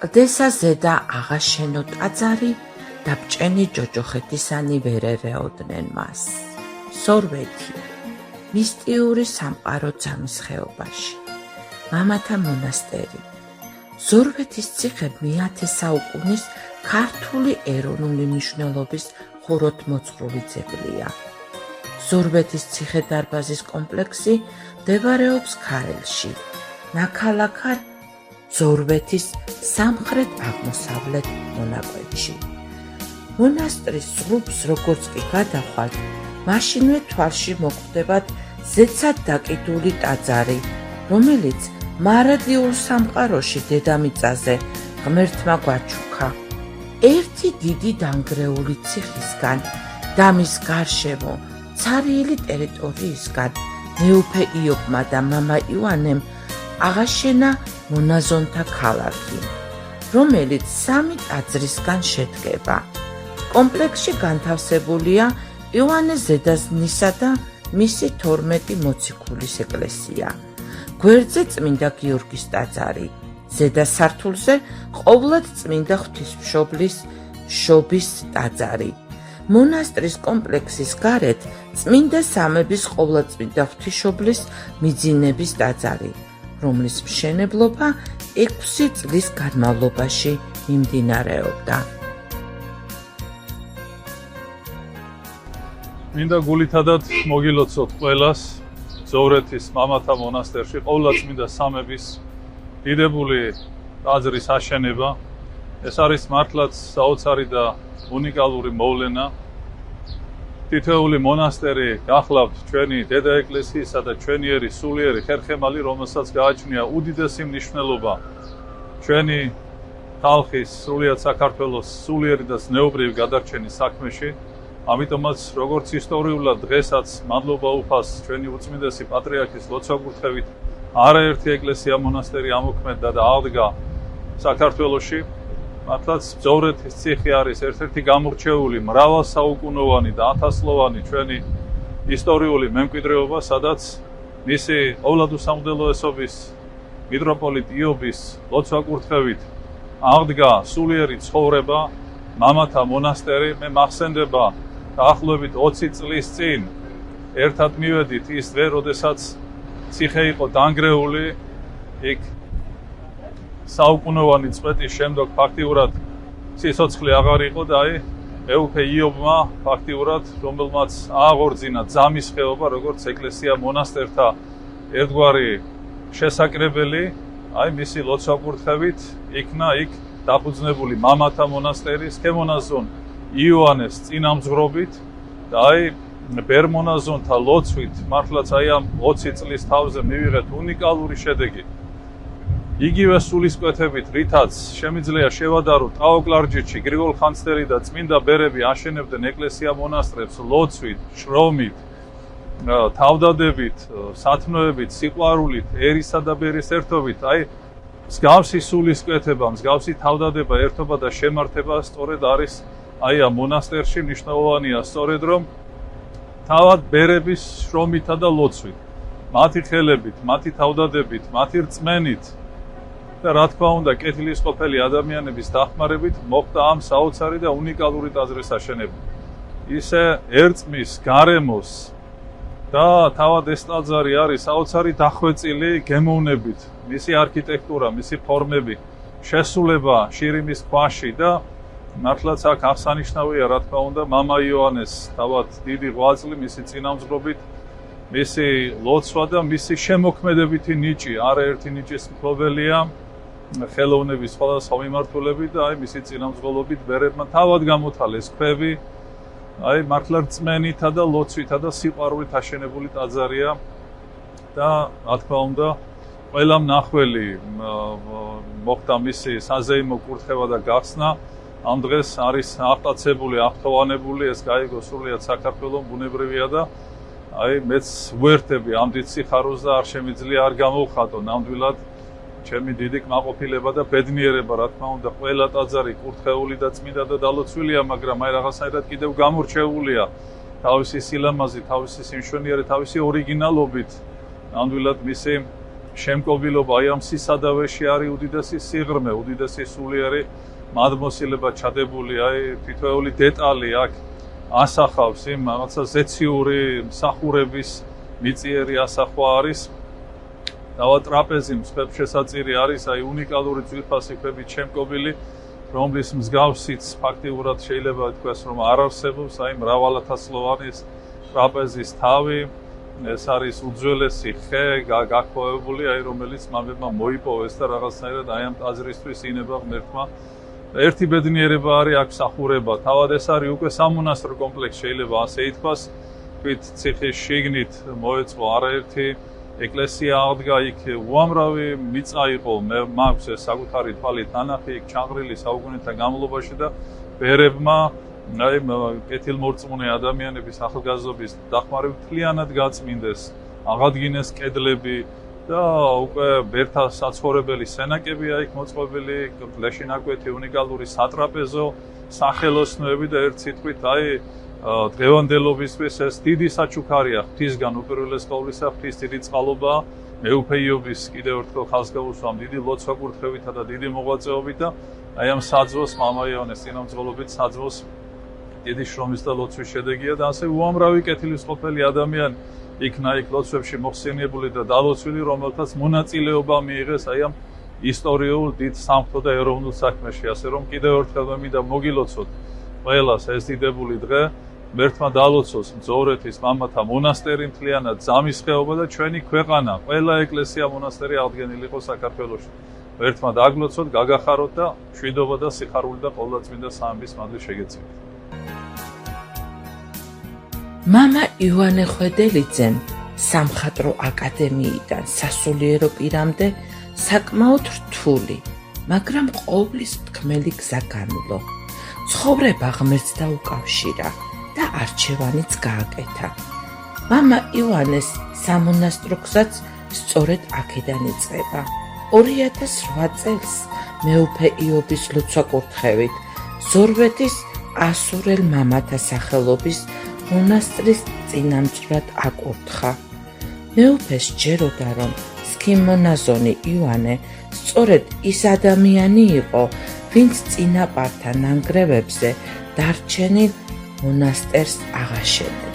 კლდესა ზედა აღაშენო ტაძარი და ბჭენი ჯოჯოხეთისანი ვერ ერეოდნენ მას. სორვეთი, მისტიური სამყარო ძამის ხეობაში, მამათა მონასტერი. ზორვეთის ციხე მე-10 საუკუნის ქართული ეროვნული მნიშვნელობის ხუროთმოძღვრული ძეგლია. ზორვეთის ციხე-დარბაზის კომპლექსი მდებარეობს ქარელში, ნაქალაქარ ზორვეთის სამხრეთ-აღმოსავლეთ მონაკვეთში. მონასტრის ზღვრს როგორც კი გადახვათ, მაშინვე თვალში მოხვდებათ ზეცად დაკიდული ტაძარი, რომელიც მარადიულ სამყაროში დედამიწაზე ღმერთმა გვაჩუქა. ერთი დიდი დანგრეული ციხისგან და მის გარშემო ცარიელი ტერიტორიისგან მეუფე იობმა და მამა ივანემ აღაშენა მონაზონთა ქალაქი, რომელიც 3 ტაძრისგან შედგება. კომპლექსში განთავსებულია ივანე ზედაზნისა და მისი 12 მოციქულის ეკლესია. გვერდზე წმინდა გიორგის ტაძარი, ზედა სართულზე ყოვლად წმინდა ღვთისმშობლის შობის ტაძარი. მონასტრის კომპლექსის გარეთ წმინდა სამების ყოვლადწმინდა ღვთისმშობლის მიძინების ტაძარი, რომლის მშენებლობა 6 წლის განმავლობაში მიმდინარეობდა. მინდა გულითადად მოგილოცოთ ყველას ზოვრეთის მამათა მონასტერში ყოვლადწმინდა სამების დიდებული ტაძრის აშენება. ეს არის მართლაც საოცარი და უნიკალური მოვლენა. თითოეული მონასტერი გახლავთ ჩვენი დედა ეკლესიისა და ჩვენიერი სულიერი ხერხემალი, რომელსაც გააჩნია უდიდესი მნიშვნელობა ჩვენი ხალხის, სრულიად საქართველოს სულიერი და ზნეობრივი გადარჩენის საქმეში. ამიტომაც როგორც ისტორიულად დღესაც მადლობა უფალს ჩვენი უწმინდესი პატრიარქის ლოცვა-კურთხევით არაერთი ეკლესია მონასტერი ამოქმედა და აღდგა საქართველოში. მართლაც ზოვრეთის ციხე არის ერთ-ერთი გამორჩეული მრავალსაუკუნოვანი და ათასლოვანი ჩვენი ისტორიული მემკვიდრეობა, სადაც მისი ყოვლადუსამღვდელოესობის მიტროპოლიტ იობის ლოცვა-კურთხევით აღდგა სულიერი ცხოვრება, მამათა მონასტერი. მე მახსენდება დაახლოებით 20 წლის წინ ერთად მივედით ის დღე, როდესაც ციხე იყო დანგრეული, იქ საუკუნოვანი წვეტის შემდეგ ფაქტიურად სიცოცხლე აღარ იყო და მეუფე იობმა ფაქტიურად, რომელმაც ააღორძინა ძამის ხეობა, როგორც ეკლესია მონასტერთა ერთგვარი შესაკრებელი, მისი ლოცვა-კურთხევით იქნა იქ დაფუძნებული მამათა მონასტერი, სქემონაზონ იოანეს წინამძღვრობით და ბერმონაზონთა ლოცვით მართლაც ამ 20 წლის თავზე მივიღეთ უნიკალური შედეგი. იგივე სულისკვეთებით, რითაც შემიძლია შევადაროთ ტაო-კლარჯეთში გრიგოლ ხანძთელი და წმინდა ბერები აშენებდნენ ეკლესია მონასტრებს ლოცვით, შრომით, თავდადებით, სათნოებით, სიყვარულით, ერისა და ბერის ერთობით. მსგავსი სულისკვეთება, მსგავსი თავდადება, ერთობა და შემართება სწორედ არის ამ მონასტერში. მნიშვნელოვანია სწორედ რომ თავად ბერების შრომითა და ლოცვით, მათი ხელებით, მათი თავდადებით, მათი რწმენით და რა თქმა უნდა კეთილისყოფელი ადამიანების დახმარებით მოხდა ამ საოცარი და უნიკალური ტაძრის აშენება. ისე ერწყმის, გარემოს და თავად ეს ტაძარი არის საოცარი დახვეწილი გემოვნებით, მისი არქიტექტურა, მისი ფორმები, შესრულება შირიმის ქვაში და მართლაც აქ აღსანიშნავია რა თქმა უნდა მამა იოანეს თავად დიდი ღვაწლი მისი წინამძღვრობით, მისი ლოცვა და მისი შემოქმედებითი ნიჭი, არაერთი ნიჭის მფლობელია ხელოვნების სხვადასხვა მიმართულებით და მისი წინამძღვრობით ბერებმა თავად გამოთალეს ქვები, მართლა რწმენითა და ლოცვითა და სიყვარულით აშენებული ტაძარია და რა თქმა უნდა ყველა მნახველი მოხდა მისი საზეიმო კურთხევა და გახსნა. ამ დღეს არის აღტაცებული, აღთოვანებული, ეს გაიგო სრულიად საქართველოს ბუნებრივია და მეც ვერთები ამ დიდ სიხარულს და არ შემიძლია არ გამოვხატო ნამდვილად ჩემი დიდი კმაყოფილება და ბედნიერება, რა თქმა უნდა, ყველა ტაძარი კურთხეული და წმინდა და დალოცვილია, მაგრამ რაღაცნაირად კიდევ გამორჩეულია თავისი სილამაზით, თავისი სიმშვენიერი, თავისი ორიგინალობით, ნამდვილად მისი შემკობილობა აი ამ სისადავეში არის უდიდესი სიღრმე, უდიდესი სულიერი მადმოსილება ჩადებული, აი თითოეული დეტალი აქ ასახავს იმ რაღაცა ზეციური მსახურების მიწიერი ასახვა არის. დავა ტრაპეზი მსხვერპლშესაწირი არის, აი უნიკალური ძვირფასი ქვებით შემკობილი, რომლის მსგავსიც ფაქტიურად შეიძლება ითქვას, რომ არ არსებობს, აი მრავალათასლოვანი ტრაპეზის თავი, ეს არის უძველესი ხე გაქვავებული, აი რომელიც მამებმა მოიპოვეს და რაღაცნაირად აი ამ ტაძრისთვის ინება ღმერთმა. ერთი ბედნიერება არის აქ მსახურება, თავად ეს არის უკვე სამონასტრო კომპლექსი, შეიძლება ასე ითქვას, თვით ციხის შიგნით მოეწყო არაერთი ეკლესია აღდგა, იქ უამრავი მიწა იყო, მაქვს ეს საკუთარი თვალით ნანახი, იქ ჩაღრილი საუკუნეთა განმავლობაში და ბერებმა აი კეთილმორწმუნე ადამიანების ახალგაზრდობის დახმარებით მთლიანად გაწმინდეს, აღადგინეს კედლები და უკვე ბერთა საცხოვრებელი სენაკებია იქ მოწყობილი, ლეშინაკვეთი უნიკალური სატრაპეზო სახელოსნოები და ერთ სიტყვით აი დღევანდელობისთვის ეს დიდი საჩუქარია ღვთისგან უპირველეს ყოვლისა, ღვთის დიდი წყალობა, მეუფეიობის კიდევ ერთხელ ხაზს გავუსვამ დიდი ლოცვა კურთხევითა და დიდი მოღვაწეობით და აი ამ საძმოს მამა იოანეს წინამძღოლობით საძმოს დიდი შრომის და ლოცვის შედეგია და ასე უამრავი კეთილისყოფელი ადამიანი იქნა იქ ლოცვებში მოხსენიებული და დალოცვილი, რომელთაც მონაწილეობა მიიღეს აი ამ ისტორიულ დიდ სამღვთო და ეროვნულ საქმეში, ასე რომ კიდევ ერთხელ მე მინდა მოგილოცოთ ყველას ეს დიდებული დღე, ღმერთმა დალოცოს მძოვრეთის მამათა მონასტერი მთლიანად, ძამის ხეობა და ჩვენი ქვეყანა, ყველა ეკლესია მონასტერი აღდგენილი იყო საქართველოში. ღმერთმა დაგლოცოთ, გაგახაროთ და მშვიდობა და სიხარული და ყოვლადწმინდა სამების მადლი შეგეცით. მამა ივანე ხვედელიძემ სამხატვრო აკადემიიდან სასულიერო პირამდე საკმაოდ რთული, მაგრამ ყოვლის მთქმელი გზა განვლო. ცხოვრება ღმერთს დაუკავშირა და არჩევანიც გააკეთა. მამა ივანეს სამონასტრო გზაც სწორედ აქედან იწყება. 2008 წელს მეუფე იობის ლოცვა კურთხევით ზორვეთის ასურელ მამათა სახელობის მონასტრის წინამძღვრად აკურთხა. მეუფეს ჯეროდა, რომ სქიმონაზონი ივანე სწორედ ის ადამიანი იყო, ვინც წინაპართა ნანგრევებზე დარჩენილ მონასტერს აღაშენებდა.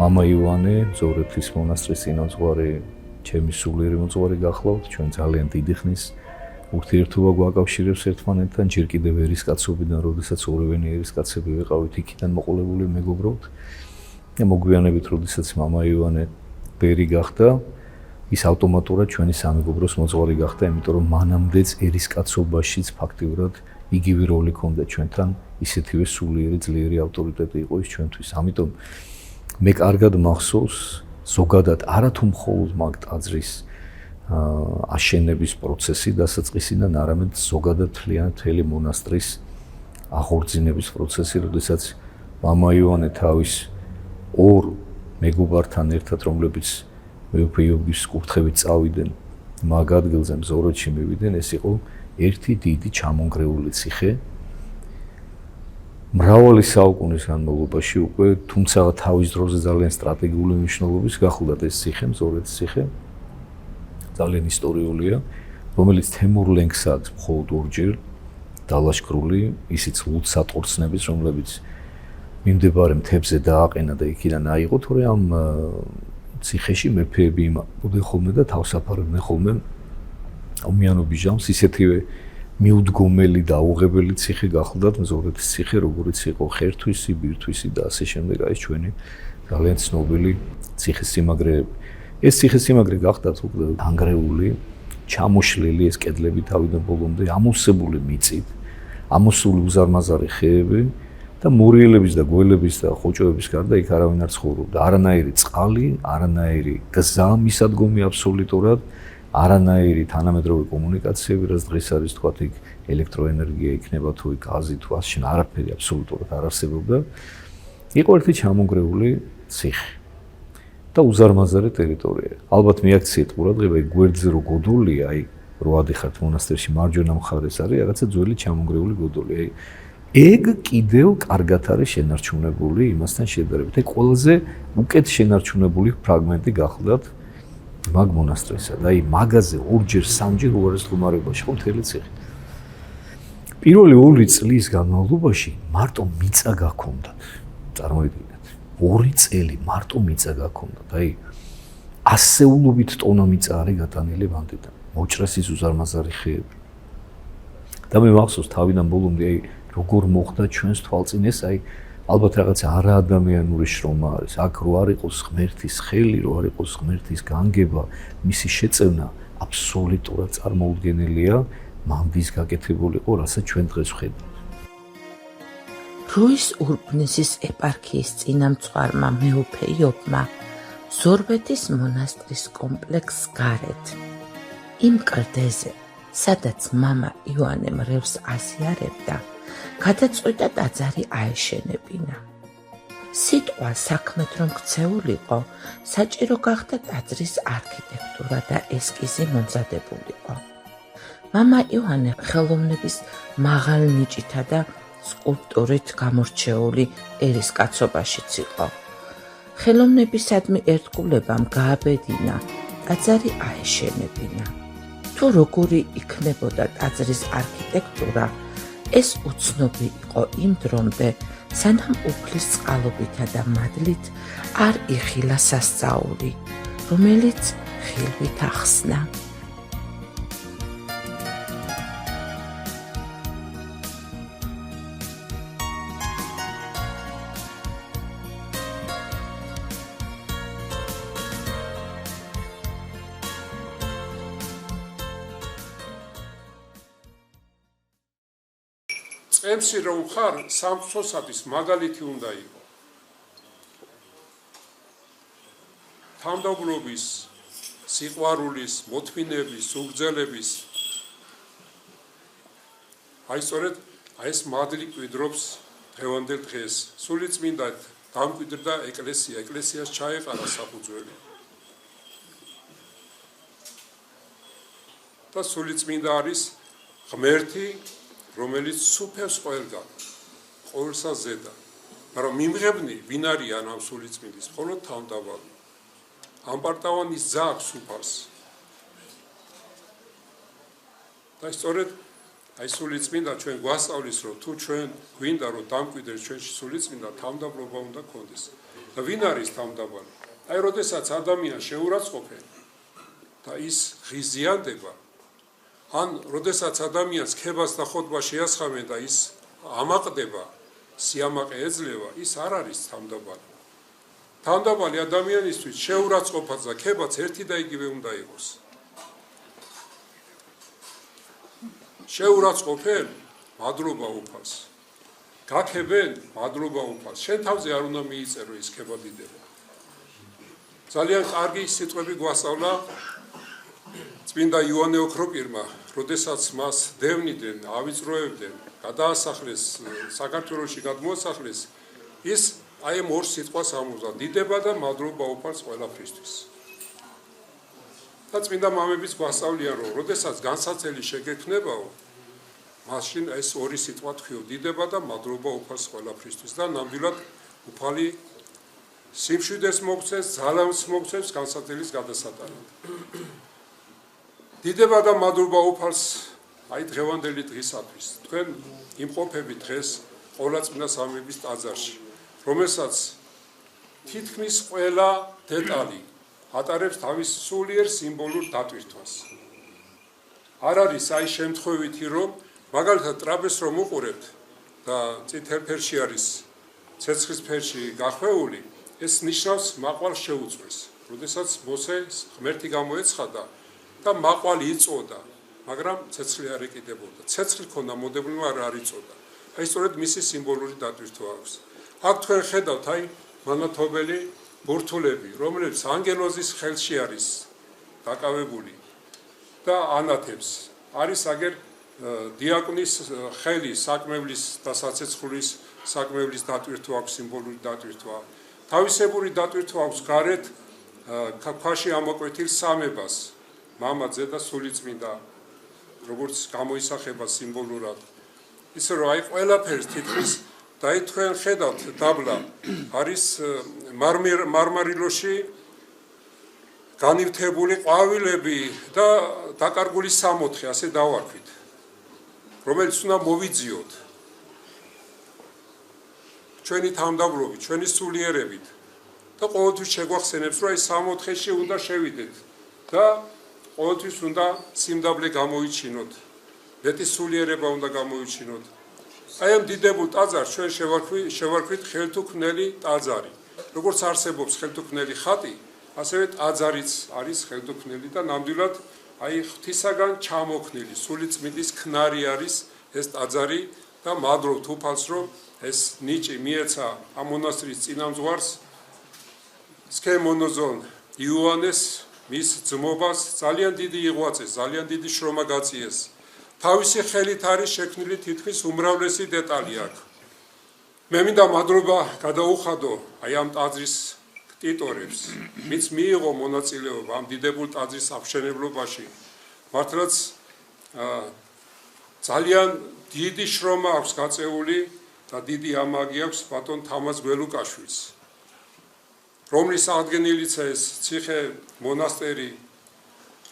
მამა ივანე ზორეთის მონასტრის წინამძღვარი, ჩემი სულიერი მოძღვარი გახლავთ, ჩვენ ძალიან დიდი ხნის ურთიერთობა გვაკავშირებს ერთმანეთთან, ჯერ კიდევ ერისკაცობიდან, როდესაც ორივენი ერისკაცები ვიყავით, იქიდან მოყოლებული მეგობრობთ. და მოგვიანებით, როდესაც მამა ივანე ბერი გახდა, ის ავტომატურად ჩვენი სამეგობროს მოძღვარი გახდა, იმიტომ რომ მანამდეც ერისკაცობაშიც ფაქტიურად იგივე როლი ჰქონდა ჩვენთან, ისეთივე სულიერი ძლიერი ავტორიტეტი იყო ის ჩვენთვის. ამიტომ მე კარგად მახსოვს ზოგადად არათუ მხოლოდ მაგ ტაძრის აშენების პროცესი დასაწყისიდან, არამედ ზოგადად მთელი მონასტრის აღორძინების პროცესი, როდესაც მამა ივანე თავის ორ მეგობართან ერთად, რომლებიც მეუფე იობის კურთხევით წავიდნენ, მაგ ადგილზე მზორეთში მივიდნენ, ეს იყო ერთი დიდი ჩამონგრეული ციხე. მრავალი საუკუნის განმავლობაში უკვე, თუმცა თავის დროზე ძალიან სტრატეგიული მნიშვნელობის გახლდათ ეს ციხე, მზორეთის ციხე. ძალიან ისტორიულია, რომელიც თემურ ლენგს აქვს მხოლოდ ორჯერ დალაშქრული, ისიც ლუდსატყორცნების, რომლებიც მიმდებარე მთებზე დააყენა და იქიდან აიღო, თორე ამ ციხეში მეფეები იმყოფებდნენ ხოლმე და თავსაფარებდნენ ხოლმე ომიანობის ჟამს, ისეთივე მიუდგომელი და აუღებელი ციხე გახლდათ მზორეთის ციხე, როგორც იყო ხერთვისი, ბირთვისი და ასე შემდეგ, აი ჩვენი ძალიან ცნობილი ციხესიმაგრეები. ეს ციხესიმაგრე გახდათ უკვე დანგრეული, ჩამოშლილი ეს კედლები თავიდან ბოლომდე, ამოვსებული მიწით, ამოსული უზარმაზარი ხეები და მორიელების და გველების და ხოჭოების გარდა იქ არავინ არ ცხოვრობდა. არანაირი წყალი, არანაირი გზა მისადგომი აბსოლუტურად არანაირი თანამედროვე კომუნიკაციები, რაც დღეს არის თქვათ იქ ელექტროენერგია იქნება თუ გაზი თუ ასე შენ არაფერი აბსოლუტურად არ არსებობდა. იყო ერთი ჩამონგრეული ციხე და უზარმაზარი ტერიტორია. ალბათ მიაქციეთ ყურადღება, იქ გვერდზე რო გოდოლია, აი რო ადიხართ მონასტერში მარჯვენა მხარეს არის რაღაცა ძველი ჩამონგრეული გოდოლი. აი ეგ კიდევ კარგად არის შენარჩუნებული იმასთან შედარებით. აი ყველაზე უკეთ შენარჩუნებული ფრაგმენტი გახლდათ მაგ მონასტრისა და აი მაგაზე ორჯერ სამჯერ უარესდღუმარებაში ხო მთელი ციხე. პირველი 2 წლის განმავლობაში მარტო მიწა გაქონდათ. წარმოიდგინეთ, 2 წელი მარტო მიწა გაქონდათ. აი ასეულობით ტონა მიწა არის გატანილი ბანდიდან. მოჭრეს ის უზარმაზარი ხეები. და მე მახსოვს თავიდან ბოლომდე აი როგორ მოხდა ჩვენს თვალწინ ეს აი ალბათ რაღაცა არაადამიანური შრომა არის. აქ რო არ იყოს ღმერთის ხელი, რო არ იყოს ღმერთის განგება, მისი შეწევნა აბსოლუტურად წარმოუდგენელია, მამბის გაკეთებულიყო, რასაც ჩვენ დღეს ვხედავთ. რუის ურბნისის ეპარქიის წინამძღვარმა მეუფე იობმა ზორბეთის მონასტრის კომპლექსს გარეთ იმ კლდეზე, სადაც მამა იოანე მრევლს აზიარებდა, გადაწყვიტა ტაძარი აეშენებინა. სიტყვა საქმეთ რომ ქცეულიყო, საჭირო გახდა ტაძრის არქიტექტურა და ესკიზი მომზადებულიყო. მამა იოანე ხელოვნების მაღალ ნიჭითა და სკულპტურით გამორჩეული ერისკაცობაშიც იყო. ხელოვნებისადმი ერთგულებამ გააბედინა, ტაძარი აეშენებინა. თუ როგორი იქნებოდა ტაძრის არქიტექტურა, ეს უცნობი იყო იმ დრომდე, სანამ უფლის წყალობითა და მადლით არ იხილა სასწაული, რომელიც ხილვით ახსნა. წემსი რომ ხარ, სამწოსათვის მაგალითი უნდა იყო. თავმდაბლობის, სიყვარულის, მოთმინების, უგრძელების. აი სწორედ ეს მადლი კვიდრობს დღევანდელ დღეს. სულიწმინდად დამკვიდრდა ეკლესია, ეკლესიას ჩაეყარა საფუძველი. და სულიწმინდა არის ღმერთი, რომელიც სუფევს ყველგან, ყოველსა ზედა. მაგრამ მიმღებნი ვინ არიან ამ სულიწმინდის? მხოლოდ თავმდაბალი. ამპარტავანის ძა აქვს სუფარს. და სწორედ აი სულიწმინდა ჩვენ გვასწავლის, რომ თუ ჩვენ გვინდა რომ დამკვიდრდეს ჩვენში სულიწმინდა, თავმდაბლობა უნდა გქონდეს. და ვინ არის თავმდაბალი? აი როდესაც ადამიანს შეურაცხყოფენ და ის ღიზიანდება, ან როდესაც ადამიანს ქებას და ხოტბას შეასხამენ და ის ამაყდება, სიამაყე ეძლევა, ის არ არის თავმდაბალი. თავმდაბალი ადამიანისთვის შეურაცხყოფაც და ქებაც ერთი და იგივე უნდა იყოს. შეურაცხყოფენ, მადლობა უფალს. გაქებენ, მადლობა უფალს. შენ თავზე არ უნდა მიიწერო ის ქება დიდება. ძალიან კარგი სიტყვები გვასწავლა წმინდა იოანე ოქროპირმა, როდესაც მას დევნიდნენ, ავიწროებდნენ, გადაასახლეს, საქართველოში გადმოასახლეს, ის აი ამ ორ სიტყვას ამოძა, დიდება და მადლობა უფალს ყველაფრისთვის. და წმინდა მამებიც გვასწავლიან, რომ როდესაც განსაცდელი შეგექმნებაო, მაშინ ეს ორი სიტყვა თქვიო, დიდება და მადლობა უფალს ყველაფრისთვის და ნამდვილად უფალი სიმშვიდეს მოგცეს, ძალას მოგცეს განსაცდელის გადასატანად. დიდება და მადლობა უფალს აი დღევანდელი დღისათვის. თქვენ იმყოფებით დღეს ყოვლადწმინდა სამების ტაძარში, რომელსაც თითქმის ყველა დეტალი ატარებს თავის სულიერ სიმბოლურ დატვირთვას. არ არის აი შემთხვევითი, რომ მაგალითად ტრაპეზს რომ უყურებთ და წითელ ფერში არის ცეცხლის ფერში გახვეული, ეს ნიშნავს მაყვალს შეუწვეს. როდესაც მოსე ღმერთი გამოეცხადა და მაყვალი იწოდა, მაგრამ ცეცხლი არ ეკიდებოდა. ცეცხლი ქონდა მოდებულმა არ იწოდა. აი სწორედ მისი სიმბოლური დატვირთვა აქვს. აქ თქვენ ხედავთ აი მანათობელი ბურთულები, რომლებიც ანგელოზის ხელში არის დაკავებული და ანათებს. არის აგერ დიაკნის ხელი საკმევლის და საცეცხლის საკმევლის დატვირთვა აქვს, სიმბოლური დატვირთვა. თავისებური დატვირთვა აქვს გარეთ ქვაში ამოკვეთილ სამებას, მამა, ძე და სულიწმინდა, როგორც გამოისახება სიმბოლურად. ისე რომ აი ყველაფერს თითქმის და თქვენ ხედავთ დაბლა არის მარმარილოში განივთებული ყვავილები და დაკარგული სამოთხე, ასე დავარქვით, რომელიც უნდა მოვიძიოთ ჩვენი თანმდაბლობით, ჩვენი სულიერებით და ყოველთვის შეგვახსენებს, რომ აი სამოთხეში უნდა შევიდეთ და ყოველთვის უნდა სიმდაბლე გამოიჩინოთ, მეტი სულიერება უნდა გამოიჩინოთ. აი ამ დიდებულ ტაძარს ჩვენ შევარქვით ხელთუქმნელი ტაძარი. როგორც არსებობს ხელთუქმნელი ხატი, ასევე ტაძარიც არის ხელთუქმნელი და ნამდვილად აი ღვთისაგან ჩამოქნილი სულიწმინდის ქნარი არის ეს ტაძარი და მადლობთ უფალს, რომ ეს ნიჭი მიეცა ამ მონასტრის წინამძღვარს სქემონოზონ იოანეს, მის ძმობას ძალიან დიდი იღვაწეს, ძალიან დიდი შრომა გაწიეს. თავისი ხელით არის შექმნილი თითქმის უმრავლესი დეტალი აქ. მე მინდა მადლობა გადაუხადო აი ამ ტაძრის ქტიტორებს, ვინც მიიღო მონაწილეობა ამ დიდებულ ტაძრის აღშენებლობაში. მართლაც ძალიან დიდი შრომა აქვს გაწეული და დიდი ამაგი აქვს ბატონ თამაზ გველუკაშვილს, რომლის აღდგენილიცა ეს ციხე მონასტერი,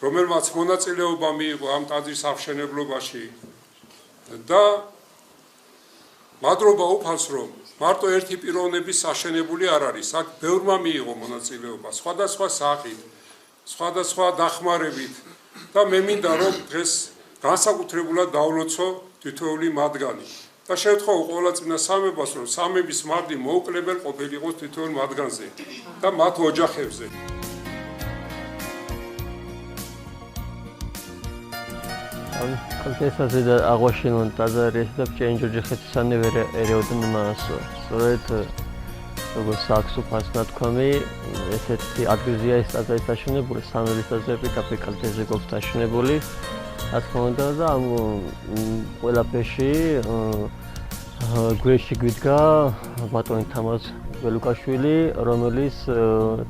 რომელმაც მონაწილეობა მიიღო ამ ტაძრის აღშენებლობაში და მადლობა უფალს, რომ მარტო ერთი პიროვნების აშენებული არ არის, აქ ბევრმა მიიღო მონაწილეობა, სხვადასხვა სახით, სხვადასხვა დახმარებით და მე მინდა, რომ დღეს განსაკუთრებულად დავლოცო თითოეული მათგანი და შევთხოვ ყოვლადწმინდა სამებას, რომ სამების მადლი მოუკლებელ ყოფილიყოს თითოეულ მათგანზე და მათ ოჯახებზე. კონტესტაზე და აღვაშენონ ტაძარი და ჭენჯოჯიხეთისანი ვერ ერეოდენ მასო. სწორედ როგორც აქვს უფალს ნათქვამი, ესეთი ადგილზეა ეს ტაძარი დაშენებული, სამების ტაძარი კაპიკალთეზე გვაქვს დაშენებული. რა თქმა უნდა და ამ ყველაფერში გვერდში გვიდგა ბატონი თამაზ გველუკაშვილი, რომელიც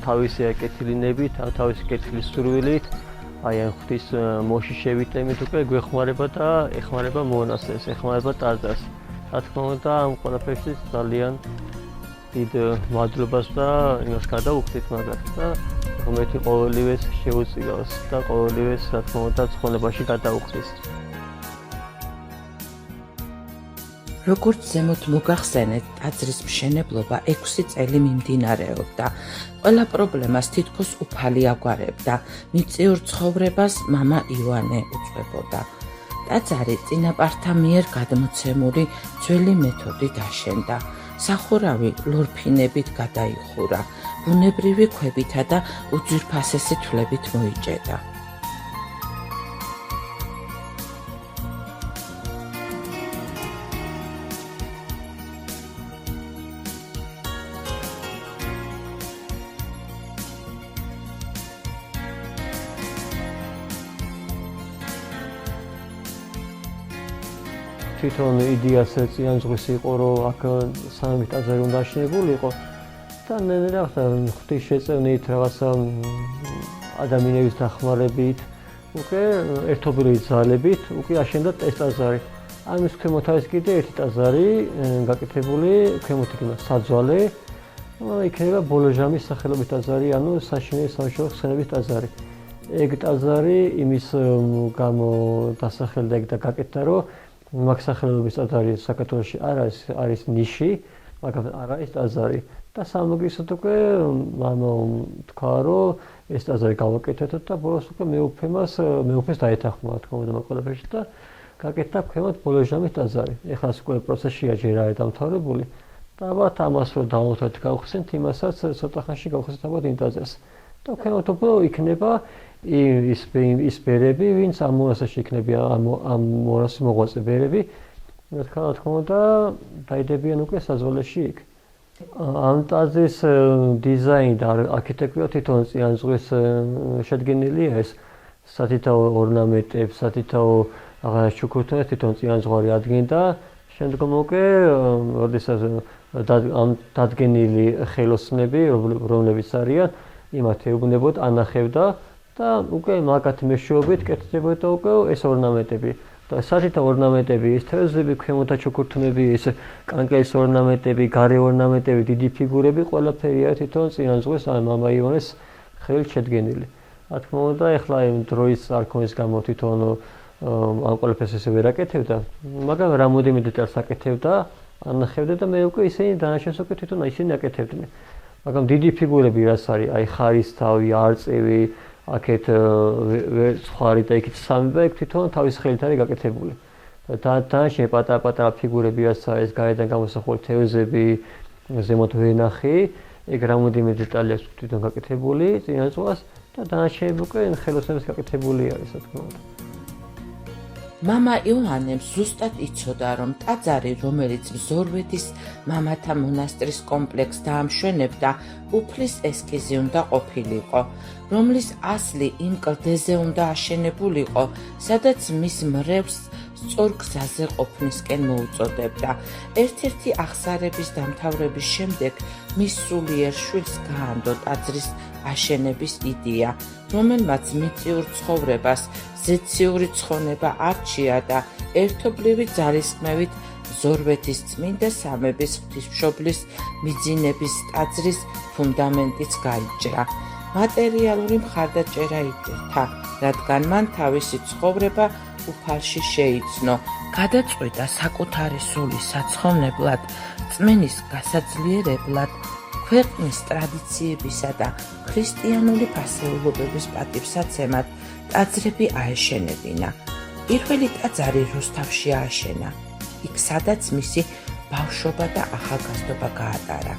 თავისი აკეთილინებით, თავისი კეთილის სურვილით აი ამ ღვთის მოშიშებით ემით უკვე გვეხმარება და ეხმარება მონასტერს, ეხმარება ტაძარს. რა თქმა უნდა ამ ყველაფერში ძალიან დიდ მადლობას და იმას გადავუხდით მაგას და რომელიც ყოველივეს შეუწირავს და ყოველივეს რა თქმა უნდა ცხოვრებაში გადაუხდის. როგორც ზემოთ მოგახსენეთ, ტაძრის მშენებლობა 6 წელი მიმდინარეობდა. ყველა პრობლემას თითქოს უფალი აგვარებდა. მიწიურ ცხოვრებას მამა ივანე უძღვებოდა. ტაძარი წინაპართა მიერ გადმოცემული ძველი მეთოდით აშენდა. სახურავი ლორფინებით გადაიხურა. ბუნებრივი ქვებითა და უძვირფასესი თვლებით მოიჭედა. თვითონ იდეას წინამძღვრის იყო, რომ აქ სამების ტაძარი უნდა აშენებულიყო და ნელა ღვთის შეწევნით რაღაცა ადამიანების დახმარებით, უკვე ერთობლივი ძალებით უკვე აშენდა ეს ტაძარი. ამის ქვემოთ არის კიდე ერთი ტაძარი გაკეთებული, ქვემოთ იქნება საძვალე, იქნება ბოლოჟამის სახელობის ტაძარი, ანუ საშინელი სამშობლო ხსენების ტაძარი. ეგ ტაძარი იმის გამო დასახელდა ეგ და გაკეთდა, რომ მაგ სახელობის ტაძარი საქართველოში არ არის ნიში, მაგრამ არ არის ტაძარი და სამაგისოდ უკვე თქვა, რომ ეს ტაძარი გავაკეთეთოთ და ბოლოს უკვე მეუფეს დაეთანხმა, თქმა უნდა, ყველაფერში და გაკეთდა ქვემოთ ბოლოჟამის ტაძარი. ეხლა უკვე პროცესია ჯერ არის დამთავრებული და ალბათ ამას რომ დავუხსნათ გავხსენთ, იმასაც ცოტა ხანში გავხსენთ ალბათ იმ ტაძარს. და ქვემოთ უფრო იქნება ის ბერები, ვინც ამ მონასტერში იქნება ამ მონასტრის მოღვაწე ბერები, რა თქმა უნდა, დაიდებიან უკვე საძვალეში იქ. ამ ტაძრის დიზაინი და არქიტექტურა თვითონ წინამძღვრის შედგენილია ეს სათითაო ორნამენტებს, სათითაო აღარ ჩუქურთმებს თვითონ წინაზღვარი ადგენდა. შემდგომ უკვე როდესაც ამ დადგენილი ხელოსნები, რომლებიც არიან, იმათ ეუბნებოდ ანახებდა და უკვე მაგათ მეშვეობით კეთდებოდა უკვე ეს ორნამენტები. და სათითაო ორნამენტები, ეს თევზები, ქვემოთა ჩუქურთმები, ეს კანკელის ორნამენტები, გარე ორნამენტები, დიდი ფიგურები, ყველაფერი არის თვითონ წინაზღვის მამა ივანეს ხელით შედგენილი. რა თქმა უნდა, ეხლა იმ დროის არქონის გამო თვითონ ამ ყველაფერს ესე ვერ აკეთებდა, მაგრამ რამოდენიმე დეტალს აკეთებდა, ანახებდა და მე უკვე ისინი დანარჩენს უკვე თვითონ ისინი აკეთებდნენ. მაგრამ დიდი ფიგურები რაც არის, აი ხარისთავი, არწივი, აქეთ ცხვარი და იქით სამება, იქ თვითონ თავის ხელით არის გაკეთებული. და დანარჩენი პატარა-პატარა ფიგურები რაც არის, გარედან გამოსახული თევზები, ზემოთ ვენახი, ეგ რამოდენიმე დეტალი აქვს თვითონ გაკეთებული წინასწვას და დანარჩენები უკვე ხელოსნების გაკეთებული არის, რა თქმა უნდა. მამა იოანემ ზუსტად იცოდა, რომ ტაძარი, რომელიც მზორვეთის მამათა მონასტრის კომპლექსს დაამშვენებდა, უფლის ესკიზი უნდა ყოფილიყო, რომლის ასლი იმ კლდეზე უნდა აშენებულიყო, სადაც მის მრევლს სწორ გზაზე ყოფნისკენ მოუწოდებდა. ერთ-ერთი აღსარების დამთავრების შემდეგ მის სულიერ შვილს გაანდო ტაძრის აშენების იდეა, რომელმაც მიწიურ ცხოვრებას ზეციური ცხონება არჩია და ერთობლივი ძალისხმევით ზორვეთის წმინდა სამების ღვთისმშობლის მიძინების ტაძრის ფუნდამენტიც გაიჭრა. მატერიალური მხარდაჭერა იბერთა, რადგან მან თავისი ცხოვრება უფალში შეიცნო, გადაწყვიტა საკუთარი სულის საცხოვნებლად, წმენის გასაძლიერებლად, ქვეყნის ტრადიციებისა და ქრისტიანული ფასეულობების პატივსაცემად ტაძრები აეშენებინა. პირველი ტაძარი რუსთავში ააშენა, იქ სადაც მისი ბავშვობა და ახალგაზრდობა გაატარა.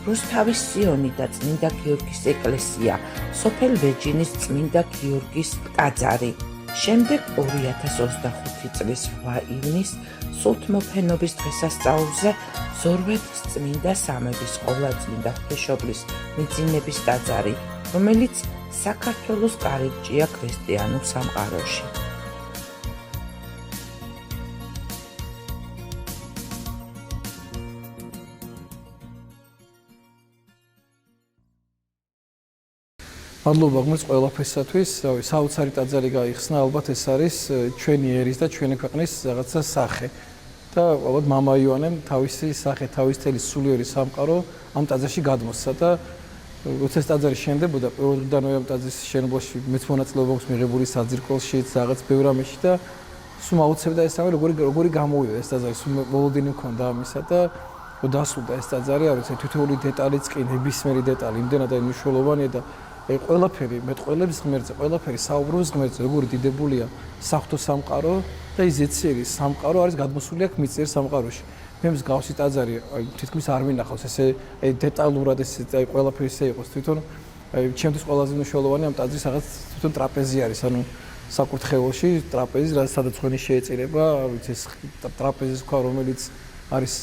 რუსთავის სიონი და წმინდა გიორგის ეკლესია, სოფელ ვეჯინის წმინდა გიორგის ტაძარი. შემდეგ 2025 წლის 8 ივნის სულთმოფენობის დღესასწაულზე ზორვეთის წმინდა სამების ყოვლადწმინდა ღვთისმშობლის მიძინების ტაძარი, რომელიც საქართველოს კარიბჭეა ქრისტიანულ სამყაროში. მადლობა ღმერთს ყველაფერსათვის. საოცარი ტაძარი გაიხსნა, ალბათ ეს არის ჩვენი ერის და ჩვენი ქვეყნის რაღაცა სახე. და ალბათ მამა იოანემ თავისი სახე, თავის თელი სულიერი სამყარო ამ ტაძარში გადმოსცა და როცა ეს ტაძარი შენდებოდა, პირველდანვე ამ ტაძრის შენებაში მეც მონაწილეობა აქვს მიღებული საძირკველშიც, რაღაც ბევრ ამაში და სულ აუცებდა ეს ამი როგორი გამოვიდა ეს ტაძარი, სულ მოლოდინი მქონდა ამისა და დასრულდა ეს ტაძარი, არის თითოეული დეტალიც კი ნებისმიერი დეტალი, იმდენად მნიშვნელოვანია და ყველაფერი მეტყველების ღმერთზე, ყველაფერი საუბრობს ღმერთზე, როგორი დიდებულია საღვთო სამყარო და ის ზეციერი სამყარო არის გადმოსული აქ მიწიერ სამყაროში. მე მსგავსი ტაძარი თითქმის არ მინახავს ესე დეტალურად ესე ყველაფერი ესე იყოს თვითონ ჩემთვის ყველაზე მნიშვნელოვანი ამ ტაძრის რაღაც თვითონ ტრაპეზი არის, ანუ საკურთხეველში ტრაპეზი, სადაც ხვენი შეეწირება, ვიცი ეს ტრაპეზის ქვა, რომელიც არის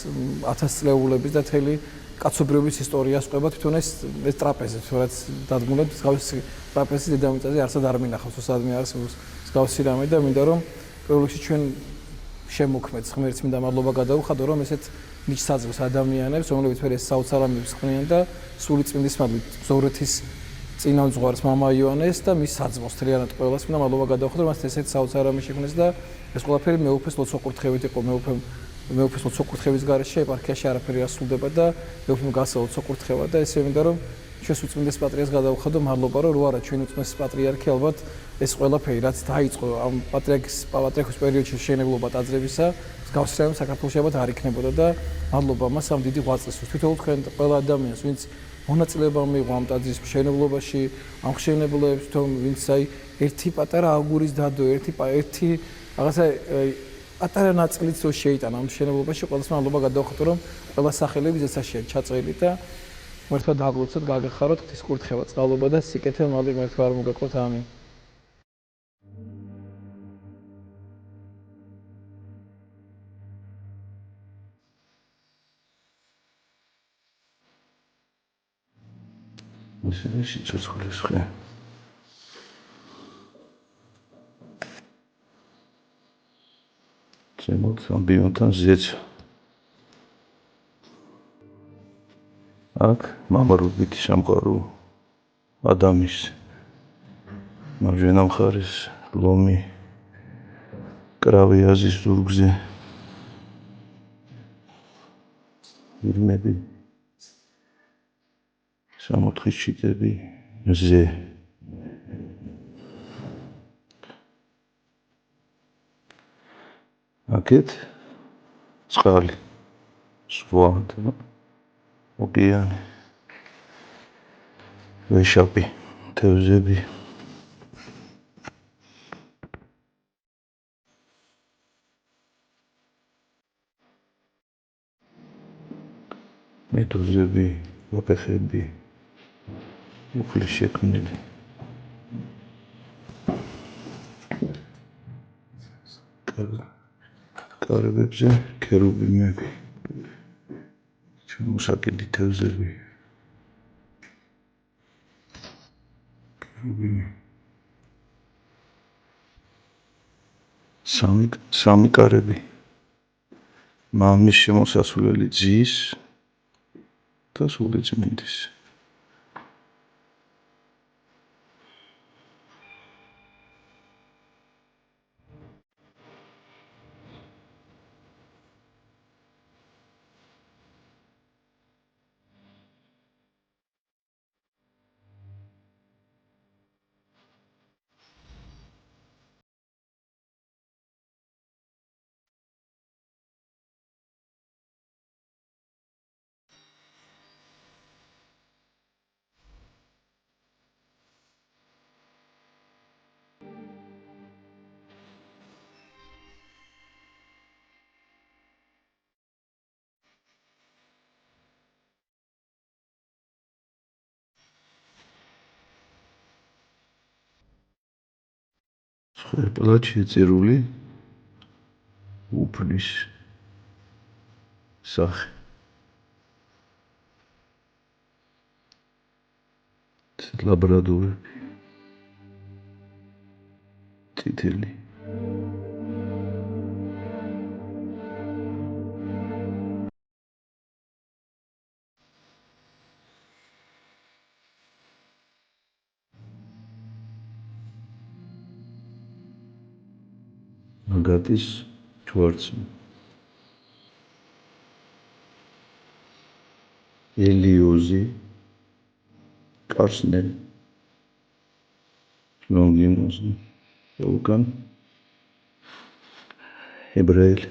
1000 წლეულების და თელი კაცობრიობის ისტორიას ყვება თვითონ ეს ტრაპეზი, რაც დადგმულად მსგავსი ტრაპეზი დედამიწაზე არსად არ მინახავს, სადმე არის მსგავსი რამე და მინდა რომ პირველ რიგში ჩვენ შემოქმედს ღმერთს მინდა მადლობა გადაუხადო, რომ ესეთ ნიშს აძლევს ადამიანებს, რომლებიც ვერ ეს საოცარ ამბებს ხრიან და სული წმინდის მადლით ზორვეთის წინამძღვარს მამა იოანეს და მის საძმოს თლიანად ყველას მინდა მადლობა გადაუხადო, რომ ესეთ საოცარ ამბებს შექმნეს და ეს ყველაფერი მეუფეს ლოცვა-კურთხევით იყო, მეუფეს ლოცვა-კურთხევის გარეშე ეპარქიაში არაფერი არ სრულდება და მეუფემ გასცა ლოცვა-კურთხევა და ესე მინდა რომ ჩვენს უწმინდეს პატრიარქს გადაუხადო მადლობა, რომ რო არა ჩვენი უწმინდეს პატრიარქი ალბათ ეს ყველაფერი რაც დაიწყო ამ პატრიარქის პერიოდში შენებლობა ტაძრებისა, მსგავსი რამე საქართველოში ალბათ არ იქნებოდა და მადლობა მას ამ დიდი ღვაწლისთვის. თვითონ თქვენ ყველა ადამიანს, ვინც მონაწილეობა მიიღო ამ ტაძრის მშენებლობაში, ამ ხშენებლებს, თვითონ ვინც აი ერთი პატარა აგურის დადო, ერთი რაღაცა პატარა ნაწილიც რო შეიტანა ამ მშენებლობაში, ყველას მადლობა გადაუხადო, რომ ყველა სახელები ზეცაშია ჩაწერილი და მართლა დაგლოცოთ, გაგეხაროთ ღვთის კურთხევა, წყალობა და სიკეთე მალე მართლა არ მოგაკლოთ, ამინ. ისინი სიცოცხლის ხე. ზემოთ ამბიონთან ზეცა. აქ მამარობით სამყარო ადამის მარჯვენა მხარეს ლომი კრავი აზის ზურგზე ირმები სამოთხის შიტები ზე აქეთ წყალი სხვა ოკეანე ვეშაპი თევზები მედუზები ვაფეხები უფლის შექმნილი კარებებზე ქერუბიმები ჩამოსაკიდი თევზები სამი კარები მამის შემოსასვლელი ძის და სულიწმინდის ხერპლად შეწირული უფლის სახე ლაბრადორები წითელი მაგატის ჯვარცმი ელიოზი კარსნე ლონგინოზი უკან ებრაელი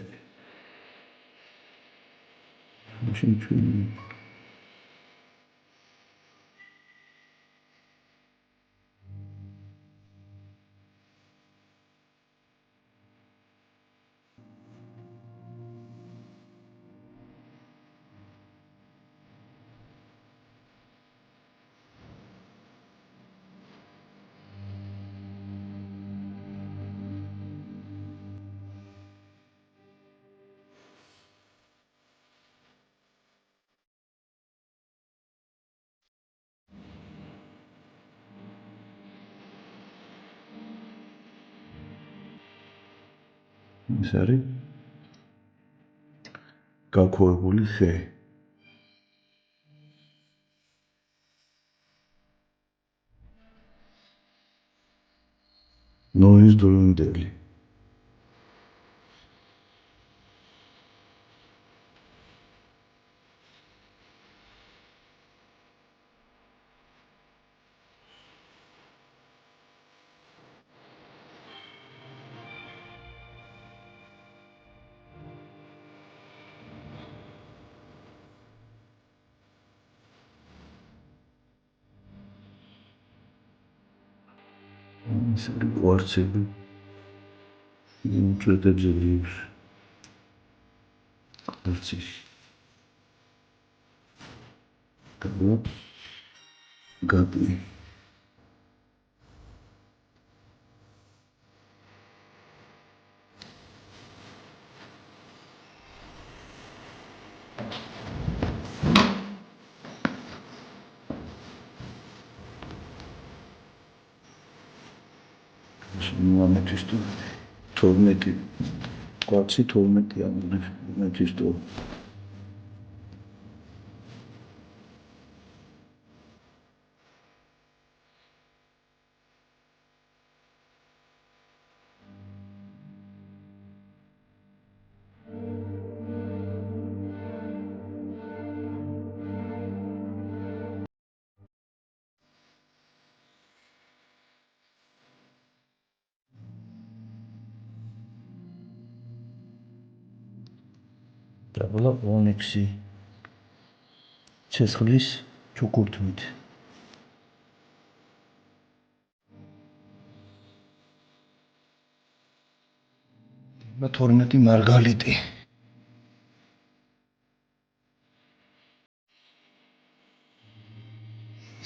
შინჩული ეს არის გაქვეყნებული ხე ნოის დროინდელი ეს არის კვარცები უწვეთებზე ძლივს კვარცის და გატი ამეთვისто 12 სკვაცი 12-იანი მეცის თუ დაბლა ონექსი ცეცხლის ჩუქურთმით და 12 მარგალიტი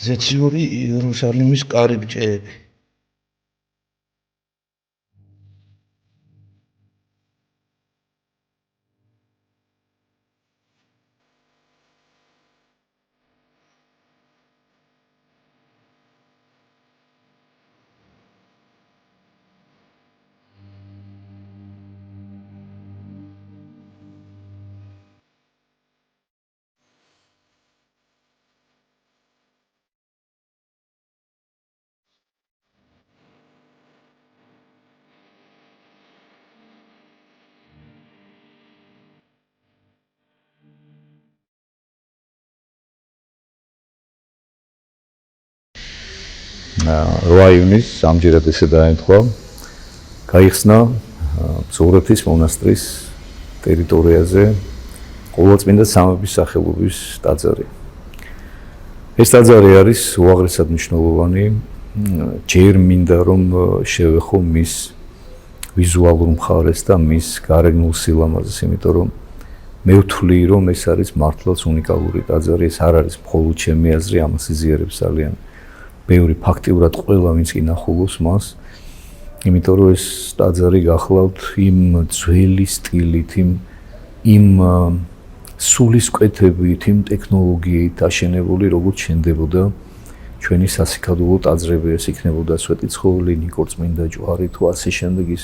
ზეციური იერუსალიმის კარიბჭეები როაივნის ამჯერად ესე დაემთხვა გაიხსნა ზუგრეთის მონასტრის ტერიტორიაზე ყოვლადწმინდა სამების სახელობის ტაძარი. ეს ტაძარი არის უაღრესად მნიშვნელოვანი, ჯერ მინდა რომ შევეხო მის ვიზუალურ მხარეს და მის გარეგნულ სილამაზეს, იმიტომ რომ მე ვთვლი რომ ეს არის მართლაც უნიკალური ტაძარი, ეს არ არის მხოლოდ ჩემი აზრი, ამას იზიარებს ძალიან ბევრი ფაქტიურად ყველა ვინც კი ნახულობს მას, იმიტომ რომ ეს ტაძარი გახლავთ იმ ძველი სტილით, იმ სულისკვეთებით, იმ ტექნოლოგიით აშენებული, როგორც შენდებოდა ჩვენი სასიქადულო ტაძრები, ეს იქნებოდა სვეტიცხოველი, ნიკორწმინდა ჯვარი თუ ასე შემდეგ ის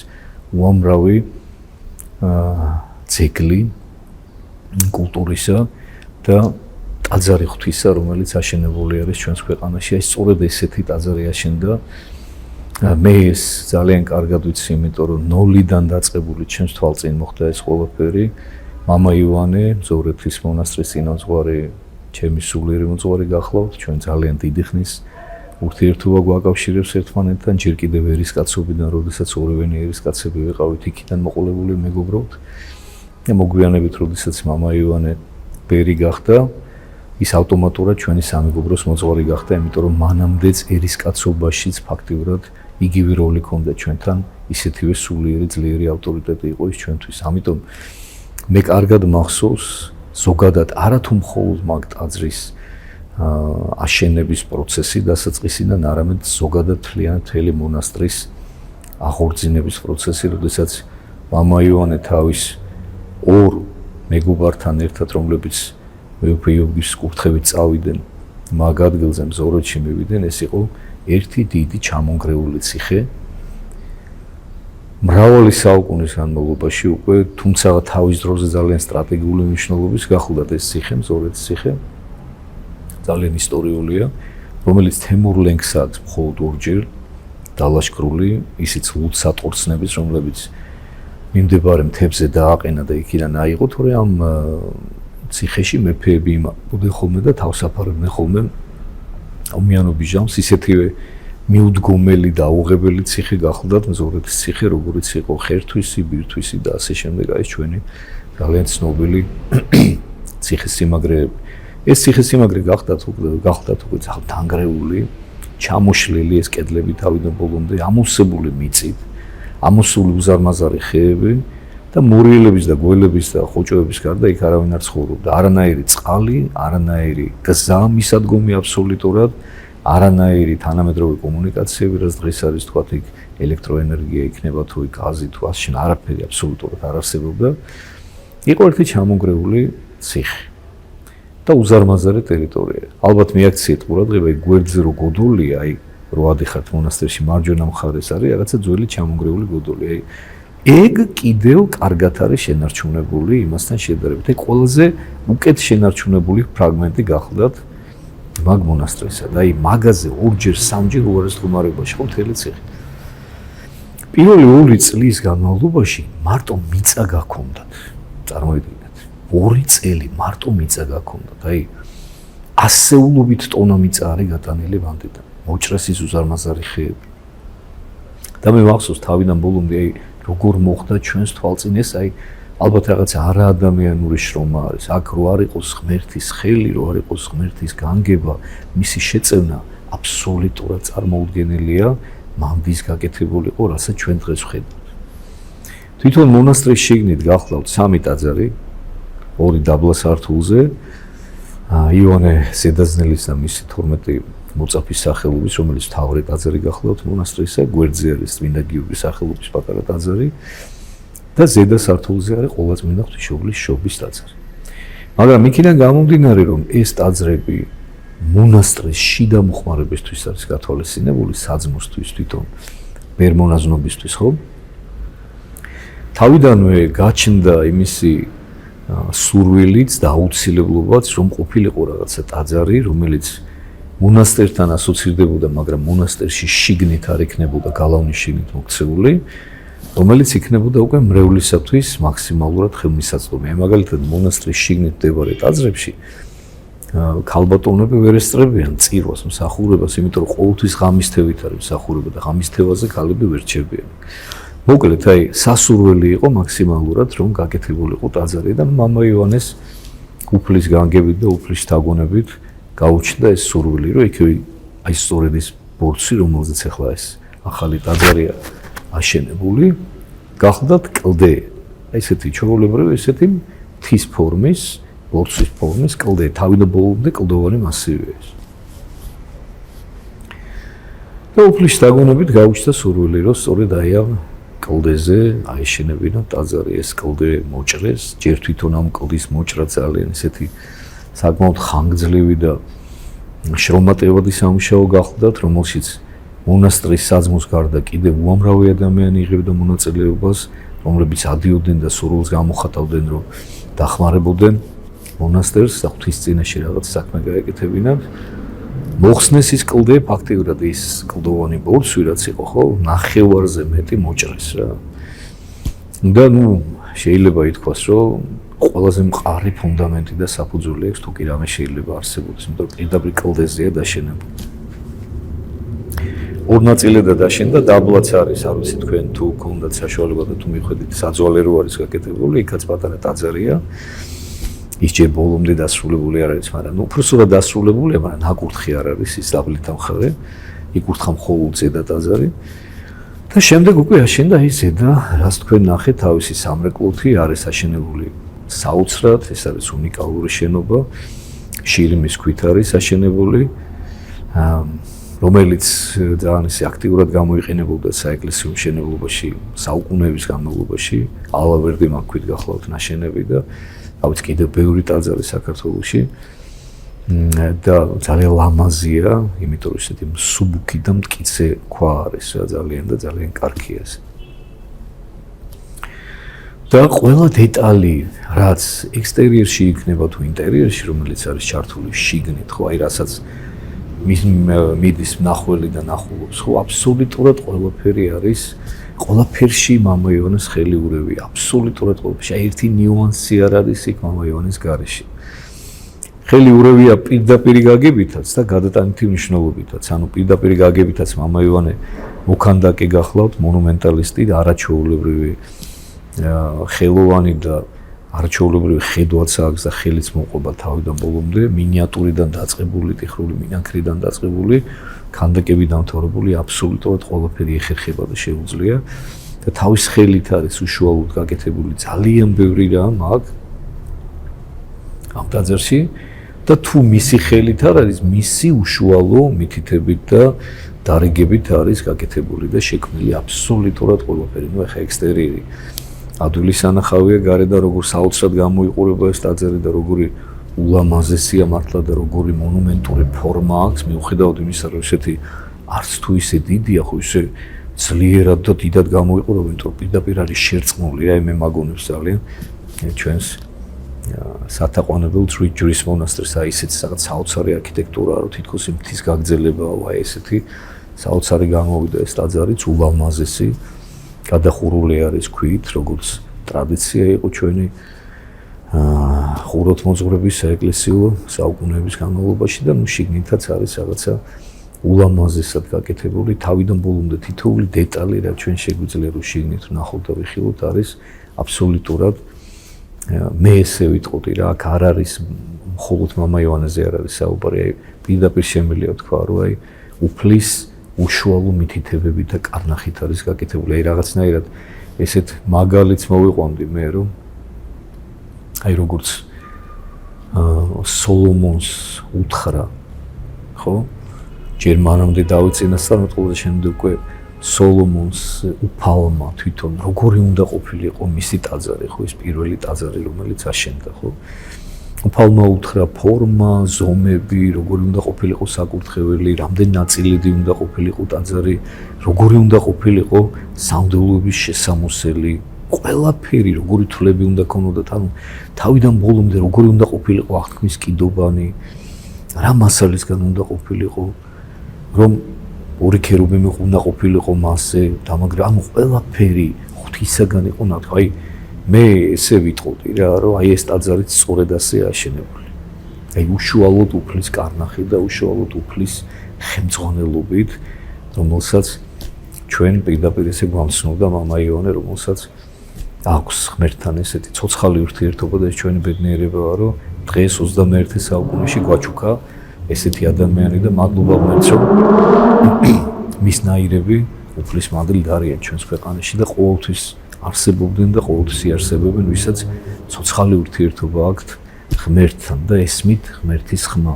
უამრავი ძეგლი კულტურისა და ტაძარი ღვთისა, რომელიც აშენებული არის ჩვენს ქვეყანაში, აი სწორედ ესეთი ტაძარი აშენდა. მე ეს ძალიან კარგად ვიცი, იმიტომ რომ ნოლიდან დაწყებული ჩემს თვალწინ მოხდა ეს ყველაფერი. მამა ივანე, ზუგრეთის მონასტრის წინამძღვარი, ჩემი სულიერი მოძღვარი გახლავთ, ჩვენ ძალიან დიდი ხნის ურთიერთობა გვაკავშირებს ერთმანეთთან, ჯერ კიდევ ერისკაცობიდან, როდესაც ორივენი ერისკაცები ვიყავით, იქიდან მოყოლებული მეგობრობთ. და მოგვიანებით, როდესაც მამა ივანე ბერი გახდა, ის ავტომატურად ჩვენი სამეგობროს მოძღვარი გახდა, იმიტომ რომ მანამდეც ერისკაცობაშიც ფაქტიურად იგივე როლი ჰქონდა ჩვენთან, ისეთივე სულიერი ძლიერი ავტორიტეტი იყო ის ჩვენთვის. ამიტომ მე კარგად მახსოვს ზოგადად არათუ მხოლოდ მაგ ტაძრის აშენების პროცესი დასაწყისიდან, არამედ ზოგადად მთელი მონასტრის აღორძინების პროცესი, როდესაც მამა ივანე თავის ორ მეგობართან ერთად, რომლებიც მეუფეობის კურთხევით წავიდნენ მაგ ადგილზე მზორეთში მივიდნენ, ეს იყო ერთი დიდი ჩამონგრეული ციხე. მრავალი საუკუნის განმავლობაში უკვე, თუმცა თავის დროზე ძალიან სტრატეგიული მნიშვნელობის გახლდათ ეს ციხე, მზორეთის ციხე. ძალიან ისტორიულია, რომელიც თემურლენგს აქვს მხოლოდ ორჯერ დალაშქრული, ისიც ლუდსატყორცნების, რომლებიც მიმდებარე მთებზე დააყენა და იქიდან აიღო, თორე ამ ციხეში მეფეები იმყოფებდნენ ხოლმე და თავსაფარებდნენ ხოლმე ომიანობის ჟამს, ისეთივე მიუდგომელი და აუღებელი ციხე გახლდათ მზორეთის ციხე, როგორც იყო ხერთვისი, ბირთვისი და ასე შემდეგ, აი ჩვენი ძალიან ცნობილი ციხესიმაგრეები. ეს ციხესიმაგრე გახლდათ უკვე დანგრეული, ჩამოშლილი ეს კედლები თავიდან ბოლომდე, ამოვსებული მიწით, ამოსული უზარმაზარი ხეები და მორიელების და გველების და ხოჭოების გარდა იქ არავინ არ ცხოვრობდა. არანაირი წყალი, არანაირი გზა მისადგომი აბსოლუტურად, არანაირი თანამედროვე კომუნიკაციები, რაც დღეს არის თქვათ იქ ელექტროენერგია იქნება თუ იქ გაზი თუ ასე შენ არაფერი აბსოლუტურად არ არსებობდა. იყო ერთი ჩამონგრეული ციხე და უზარმაზარი ტერიტორია. ალბათ მიაქციეთ ყურადღება, იქ გვერდზე რო გოდოლია, აი რო ადიხართ მონასტერში მარჯვენა მხარეს არის რაღაცა ძველი ჩამონგრეული გოდოლი. აი ეგ კიდევ კარგად არის შენარჩუნებული იმასთან შედარებით. ეგ ყველაზე უკეთ შენარჩუნებული ფრაგმენტი გახლდათ მაგ მონასტრისა და აი მაგაზე ორჯერ სამჯერ უარესდღუმარებაში ხო მთელი ციხე. პირველი 2 წლის განმავლობაში მარტო მიწა გაქონდათ. წარმოიდგინეთ, 2 წელი მარტო მიწა გაქონდათ. აი ასეულობით ტონა მიწა არის გატანილი ვანდიდან. მოჭრეს ის უზარმაზარი ხეები. და მე მახსოვს თავიდან ბოლომდე აი როგორ მოხდა ჩვენს თვალწინ ეს აი ალბათ რაღაც არაადამიანური შრომა არის. აქ რო არ იყოს ღმერთის ხელი, რო არ იყოს ღმერთის განგება, მისი შეწევნა აბსოლუტურად წარმოუდგენელია. მამდის გაკეთებულიყო, რასაც ჩვენ დღეს ვხედავთ. თვითონ მონასტრის შიგნით გახლავთ 3 ტაძარი, 2 დაბლა სართულზე, ივანე ზედაზნელის და მისი 12 მოწაფის სახელობის, რომელიც მთავარი ტაძარი გახლავთ მონასტრისა, გვერდზე არის წმინდა გიორგის სახელობის პატარა ტაძარი და ზედა სართულზე არის ყოვლადწმინდა ღვთისმშობლის შობის ტაძარი. მაგრამ იქიდან გამომდინარე, რომ ეს ტაძრები მონასტრის შიდა მოხმარებისთვის არის გათვალისწინებული, საძმოსთვის თვითონ ბერმონაზნობისთვის, ხო? თავიდანვე გაჩნდა იმისი სურვილიც და აუცილებლობაც, რომ ყოფილიყო რაღაცა ტაძარი, რომელიც მონასტერთან ასოცირდებოდა, მაგრამ მონასტერში შიგნით არ იქნებოდა გალავნის შიგნით მოქცეული, რომელიც იქნებოდა უკვე მრევლისათვის მაქსიმალურად ხელმისაწვდომი. მაგალითად, მონასტრის შიგნით მდებარე ტაძრებში ქალბატონები ვერ ესწრებიან წირვას, მსახურებას, იმიტომ რომ ყოველთვის ღამისთევით არის მსახურება და ღამისთევაზე ქალები ვერ რჩებიან. მოკლედ, აი, სასურველი იყო მაქსიმალურად, რომ გაკეთებულიყო ტაძარი და მამა ივანეს უფლის განგებით და უფლის შთაგონებით გაუჩნდა ეს სურვილი, რომ იქ აი სწორედ ეს ბორცვი, რომელზეც ახლა ეს ახალი ტაძარია აშენებული, გახლდათ კლდე. აი ესეთი ჩვეულებრივი, ესეთი მთის ფორმის, ბორცვის ფორმის კლდე, თავიდან ბოლომდე კლდოვანი მასივია ეს. და უფლის შთაგონებით გაუჩნდა სურვილი, რომ სწორედ აი ამ კლდეზე აეშენებინა ტაძარი, ეს კლდე მოჭრეს, ჯერ თვითონ ამ კლდის მოჭრა ძალიან ესეთი საკმაოდ ხანგრძლივი და შრომატევადი სამუშაო გახლდათ, რომელშიც მონასტრის საძმოს გარდა კიდევ უამრავი ადამიანი იღებდა მონაწილეობას, რომლებიც ადიოდნენ და სურვილს გამოხატავდნენ, რომ დახმარებოდნენ მონასტერს და ღვთისწინაში რაღაც საქმე გაეკეთებინათ. მოხსნეს ის კლდე, ფაქტიურად ის კლდოვანი ბორცვი, რაც იყო, ხო, ნახევარზე მეტი მოჭრეს რა. და შეიძლება ითქვას, რომ ყველაზე მყარი ფუნდამენტი და საფუძველი აქვს, თუ კი რამე შეიძლება არსებობდეს, იმიტომ რომ პირდაპირ კლდეზეა დაშენებული. ორ ნაწილადაა დაშენდა, დაბლაც არის, არ ვიცი თქვენ თუ გქონდათ საშუალება და თუ მიხვედით, საძვალე რო არის გაკეთებული, იქაც პატარა ტაძარია. ის ჯერ ბოლომდე დასრულებული არ არის, მაგრამ უბრალოდ დასრულებულია, მაგრამ ნაკურთხი არ არის, ის დაბლით ამხარე, იკურთხა მხოლოდ ზედა ტაძარი. და შემდეგ უკვე აშენდა ის ზედა, რაც თქვენ ნახეთ, თავისი სამრეკლოთი არის აშენებული საოცრად, ეს არის უნიკალური შენობა, შირიმის ქვით არის აშენებული, რომელიც ძალიან ისე აქტიურად გამოიყენებოდა საეკლესიო მშენებლობაში, საუკუნეების განმავლობაში, ალავერდი მაგ ქვით გახლავთ ნაშენები და ავიც კიდევ ბევრი ტაძარი საქართველოში და ძალიან ლამაზია, იმიტომ რომ ესეთი მსუბუქი და მტკიცე ქვა არის რა ძალიან და ძალიან კარგია ეს. და ყველა დეტალი, რაც ექსტერიერში იქნება თუ ინტერიერში, რომელიც არის ჩართული შიგნით, ხო, აი რასაც მიდის მნახველი და ნახულობს, ხო, აბსოლუტურად ყველაფერი არის, ყველაფერში მამა ივანეს ხელი ურევია, აბსოლუტურად ყველაფერში. აი ერთი ნიუანსი არ არის იქ მამა ივანეს გარეშე. ხელი ურევია პირდაპირ გაგებითაც და გადატანითი მნიშვნელობითაც. ანუ პირდაპირ გაგებითაც მამა ივანე მოქანდაკე გახლავთ, მონუმენტალისტი და არაჩვეულებრივი ხელოვანი და არაჩვეულებრივი ხედვაც აქვს და ხელიც მოყვება თავიდან ბოლომდე, მინიატურიდან დაწყებული, ტიხრული მინანქრიდან დაწყებული, ქანდაკები დამთავრებული, აბსოლუტურად ყველაფერი ეხერხება და შეუძლია და თავის ხელით არის უშუალოდ გაკეთებული ძალიან ბევრი რამ აქ ამ ტაძარში და თუ მისი ხელით არ არის, მისი უშუალო მითითებით და დარიგებით არის გაკეთებული და შექმნილი აბსოლუტურად ყველაფერი. ნუ ახლა ექსტერიერი ადვილის ანახავია, გარე და როგორ საოცრად გამოიყურება ეს ტაძარი და როგორი ულამაზესია მართლა და როგორი მონუმენტური ფორმა აქვს, მიუხედავად იმისა, რომ ესეთი არც თუ ისე დიდია, ხო ისე ძლიერად და დიდად გამოიყურა, იმიტომ პირდაპირ არის შერწყმული რა, მე მაგონებს ძალიან ჩვენს სათაყვანებელ ჯვრის მონასტერს, აი ესეც რაღაც საოცარი არქიტექტურაა, რომ თითქოს იმ მთის გაგრძელებაა, აი ესეთი საოცარი გამოვიდა ეს ტაძარიც, ულამაზესი, გადახურული არის ქვით, როგორც ტრადიცია იყო ჩვენი ხუროთმოძღვრების საეკლესიო საუკუნეების განმავლობაში და შიგნითაც არის რაღაცა ულამაზესად გაკეთებული, თავიდან ბოლომდე თითოეული დეტალი, რაც ჩვენ შეგვიძლია რომ შიგნით ვნახოთ და ვიხილოთ, არის აბსოლუტურად მე ესე ვიტყოდი რა, აქ არ არის მხოლოდ მამა იოანეზე არ არის საუბარი, აი პირდაპირ შემიძლია თქვა, რომ აი უფლის უშუალო მითითებებით და კარნახით არის გაკეთებული, აი რაღაცნაირად ესეთ მაგალითს მოვიყვანდი მე, რომ აი როგორც სოლომონს უთხრა, ხო? ჯერ მანამდე დავით წინასწარმეტყველზე შემდეგ უკვე სოლომონს უფალმა თვითონ როგორი უნდა ყოფილიყო მისი ტაძარი, ხო, ეს პირველი ტაძარი, რომელიც აშენდა, ხო? უფალმა უთხრა ფორმა, ზომები, როგორი უნდა ყოფილიყო საკურთხეველი, რამდენი ნაწილები უნდა ყოფილიყო ტაძარი, როგორი უნდა ყოფილიყო სამღვდელოების შესამოსელი, ყველაფერი, როგორი თვლები უნდა ქონოდათ, ანუ თავიდან ბოლომდე როგორი უნდა ყოფილიყო აღთქმის კიდობანი, რა მასალისგან უნდა ყოფილიყო, რომ ორი ქერუბიმი უნდა ყოფილიყო მასზე და მაგრამ ყველაფერი ღვთისაგან იყო ნათქვი. აი მე ესე ვიტყოდი რა, რომ აი ეს ტაძარიც სწორედ ასე აშენებული. აი უშუალოდ უფლის კარნახით და უშუალოდ უფლის ხელმძღვანელობით, რომელსაც ჩვენ პირდაპირ ესე გვამცნობდა მამა იოანე, რომელსაც აქვს ღმერთთან ესეთი ცოცხალი ურთიერთობა და ეს ჩვენი ბედნიერებაა, რომ დღეს 21 საუკუნეში გვაჩუქა ესეთი ადამიანი და მადლობა ღმერთს, რომ მის ნაირები უფლის მადლით არიან ჩვენს ქვეყანაში და ყოველთვის არსებობდნენ და ყოველთვის იარსებებენ, ვისაც ცოცხალი ურთიერთობა აქვთ ღმერთთან და ესმით ღმერთის ხმა.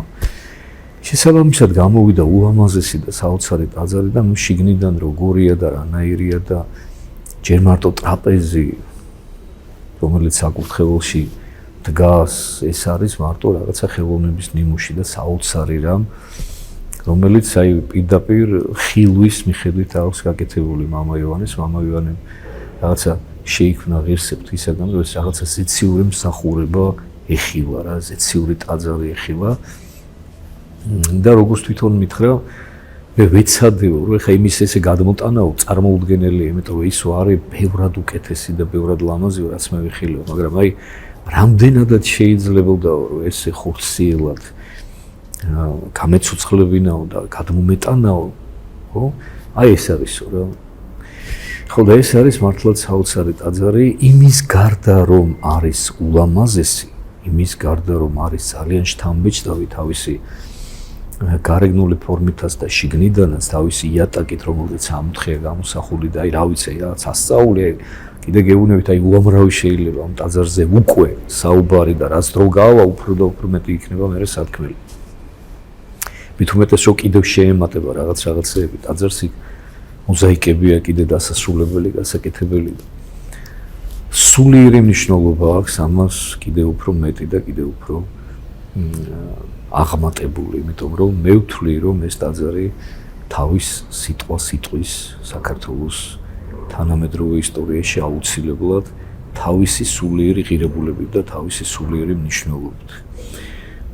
შესაბამისად გამოვიდა ულამაზესი და საოცარი ტაძარი და ნუ შიგნიდან როგორია და რანაირია და ჯერ მარტო ტრაპეზი, რომელიც საკურთხეველში დგას, ეს არის მარტო რაღაცა ხელოვნების ნიმუში და საოცარი რამ, რომელიც აი პირდაპირ ხილვის მიხედვით აქვს გაკეთებული მამა იოანეს, მამა იოანემ რაღაცა შეიქმნა ღირსებთ ისაგან, რომ ეს რაღაცა ზეციური მსახურება ეხილა რა, ზეციური ტაძარი ეხილა და როგორც თვითონ მითხრა, მე ვეცადეო, რომ ეხა იმის ესე გადმოტანაო წარმოუდგენელია, იმიტომ რომ ის არის ბევრად უკეთესი და ბევრად ლამაზია, რაც მე ვიხილეო, მაგრამ აი რამდენადაც შეიძლებოდა რომ ესე ხორციელად გამეცოცხლებინაო და გადმომეტანაო, ხო? აი ეს არისო რა. ხო და ეს არის მართლაც საოცარი ტაძარი, იმის გარდა რომ არის ულამაზესი, იმის გარდა რომ არის ძალიან შთამბეჭდავი თავისი გარეგნული ფორმითაც და შიგნიდანაც თავისი იატაკით, რომელზეც ამთხეა გამოსახული და აი რა ვიცი, რაღაც ასწაული, კიდე გეუბნებით, აი უამრავი შეიძლება ამ ტაძარზე უკვე საუბარი და რაც დრო გავა, უფრო და უფრო მეტი იქნება მერე სათქმელი. მით უმეტეს რომ კიდევ შეემატება რაღაცეები ტაძარს, მოზაიკებია კიდე დასასრულებელი, გასაკეთებელი. სულიერი მნიშვნელობა აქვს ამას კიდე უფრო მეტი და კიდე უფრო აღმატებული, იმიტომ რომ მე ვთვლი, რომ ეს ტაძარი თავის სიტყვის საქართველოს თანამედროვე ისტორიაში აუცილებლად თავისი სულიერი ღირებულებით და თავისი სულიერი მნიშვნელობით.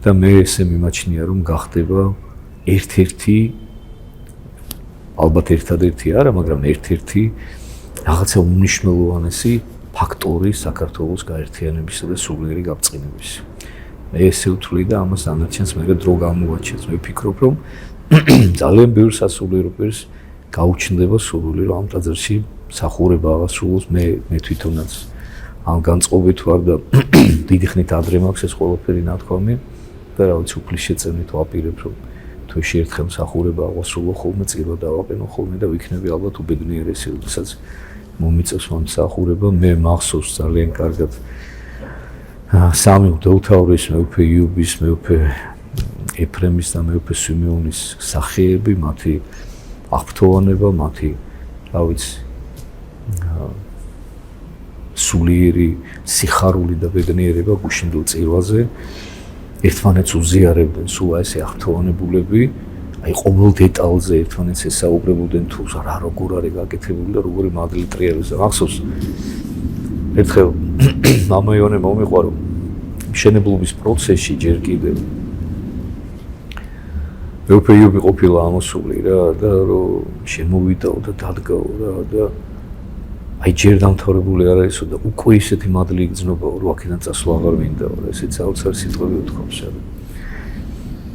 და მე ესე მიმაჩნია, რომ გახდება ერთ-ერთი, ალბათ ერთადერთი არა, მაგრამ ერთ-ერთი რაღაცა უმნიშვნელოვანესი ფაქტორი საქართველოს გაერთიანებისა და სულიერი გაბწყინების. მე ესე ვთვლი და ამას დანარჩენს მე დრო გამოვაჩენს. მე ვფიქრობ, რომ ძალიან ბევრ სასულიერო პირს გაუჩნდება სურვილი, რომ ამ ტაძარში მსახურება აღასრულოს. მე თვითონაც ამ განწყობით ვარ და დიდი ხნით ადრე მაქვს ეს ყველაფერი ნათქვამი და რა ვიცი, უფლის შეწევნით ვაპირებ, რომ თვეში ერთხელ მსახურება აღასრულო ხოლმე, წირვა დავაყენო ხოლმე და ვიქნები ალბათ უბედნიერესი, როდესაც მომიწევს ამ მსახურება. მე მახსოვს ძალიან კარგად სამი მღვდელმთავრის, მეუფე იუბის, მეუფე ეფრემის და მეუფე სვიმეონის სახეები, მათი აღფრთოვანება, მათი, რა ვიცი, სულიერი სიხარული და ბედნიერება გუშინდელ წირვაზე ერთმანეთს უზიარებდნენ, სულ ესე აღფრთოვანებულები, აი ყოველ დეტალზე ერთმანეთს ესაუბრებოდნენ თუ რა როგორ არის გაკეთებული და როგორი მადლი ტრიალზე. ახსოვს ერთხელ მამა იონე მომიყვა რომ მშენებლობის პროცესში ჯერ კიდევ ეუფეიობი ყოფილა ამოსული რა და რომ შემოვიდაო და დადგაო რა და აი ჯერ დამთავრებული არ ისო და უკვე ისეთი მადლი იგრძნობაო რომ აქედან წასვლა აღარ მინდაო რა ესეც საოცარი სიტყვები უთქვამს რა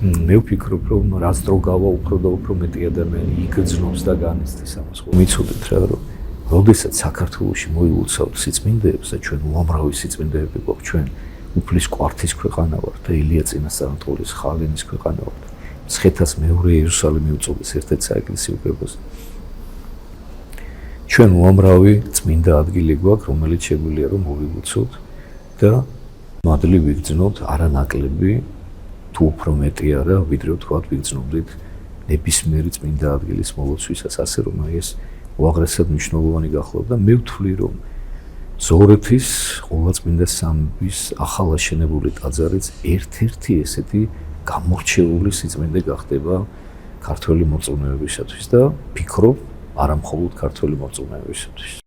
მე ვფიქრობ რომ რაც დრო გავა უფრო და უფრო მეტი ადამიანი იგრძნობს და განიცდის ამას ხო მიცოდეთ რა რომ როდესაც საქართველოში მოილოცავთ სიწმინდეებს და ჩვენ უამრავი სიწმინდეები გვაქვს ჩვენ უფლის კვართის ქვეყანა ვართ და ილია წინასწარმეტყველის ხალინის ქვეყანა ვართ მცხეთას მეორე იერუსალიმი უწოდეს ერთ-ერთ საეკლესიო კრებას ჩვენ უამრავი წმინდა ადგილი გვაქვს რომელიც შეგვიძლია რომ მოვიგუცოთ და მადლი ვიგრძნოთ არანაკლები თუ უფრო მეტი არა ვიდრე ვთქვათ ვიგრძნობდით ნებისმიერი წმინდა ადგილის მოლოცვისას ასე რომ აი ეს უაღრესად მნიშვნელოვანი გახლავთ და მე ვთვლი რომ ზოვრეთის ყოვლადწმინდა სამების ახალაშენებული ტაძარიც ერთ-ერთი ესეთი გამორჩეული სიწმინდე გახდება ქართველი მოწინააღმდეგეებისათვის და ფიქრობ არა მხოლოდ ქართველი მოწინააღმდეგეებისათვის